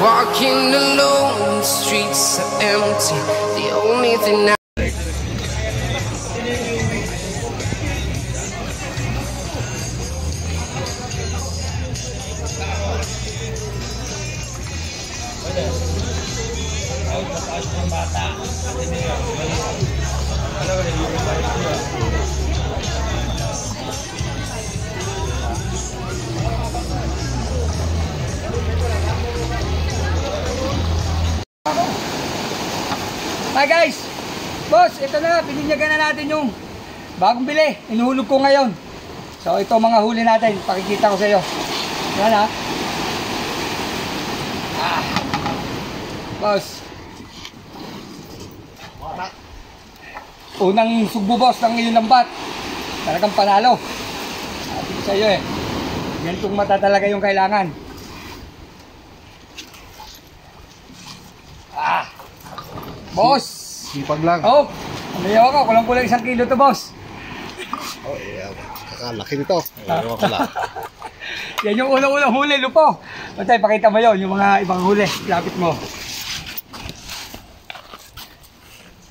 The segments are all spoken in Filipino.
Walking alone, the streets are empty. The only thing I Hi guys! Boss, ito na, bininyagan na natin yung bagong bili. Inuhulog ko ngayon. So ito mga huli natin, pakikita ko sa iyo. Yan ha. Boss. Unang sugbo boss ng iyong lambat. Talagang panalo. Sabi ko sa iyo eh. Ganitong mata talaga yung kailangan. Boss! Sipag lang. Oh! Umiyaw ako, kulang-kulang 1 kilo to boss. Oh, yeah. Kakalaki nito. Yan yung unang-unang huli, lupo. Matay, pakita mo yun, yung mga ibang huli. Lapit mo.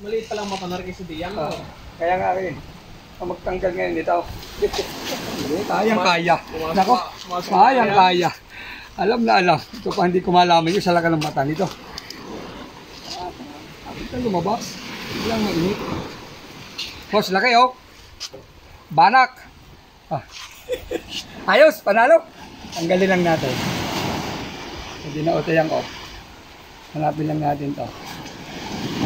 Maliit pa lang mapanarki sa diyang. Kaya nga rin. Magtanggal ngayon dito. Kayang-kaya. Nako, kayang-kaya. Alam na alam. Ito pa hindi ko malaman yung salaga ng mata nito. Ito lumabas. Biglang mainit. Boss, laki oh. Banak. Ayos, panalo. Tanggalin lang natin. Hindi na uto yan oh. Hanapin lang natin to.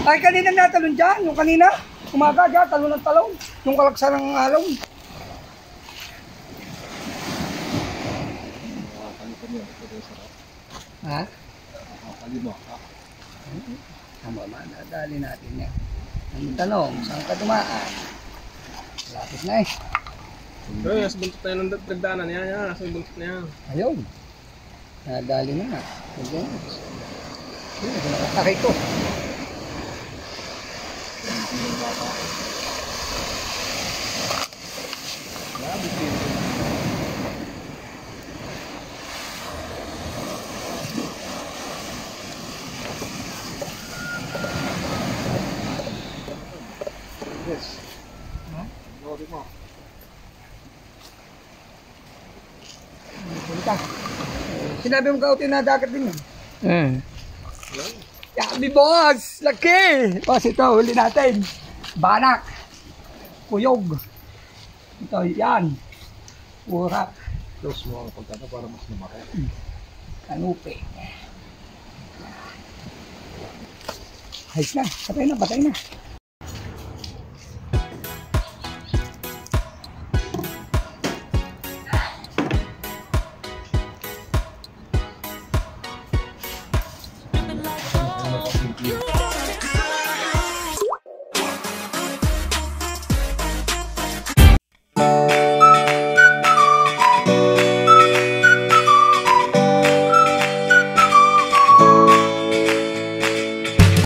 Ay, kanina natalon dyan. Yung kanina. Umaga dyan, talon ng talon. Yung kalaksan ng alon. Ha? Tama ba? Nadali natin yan. Ang tanong, saan ka dumaan? Lapit na eh. Pero nasa buntot na yun ng dagdanan yan. Nasa buntot na yan. Ayun. Nadali na nga. Ayun. Ayun, nakatake ko. Yes. Lori mo. Sinabi mo kautin na dagat din yun. Yabi boss! Laki! Boss, ito, huli natin. Banak. Kuyog. Ito, yan. Urak. Close mo ang pagkata para mas lumaki. Kanupe. Ayos na. Patay na, patay na.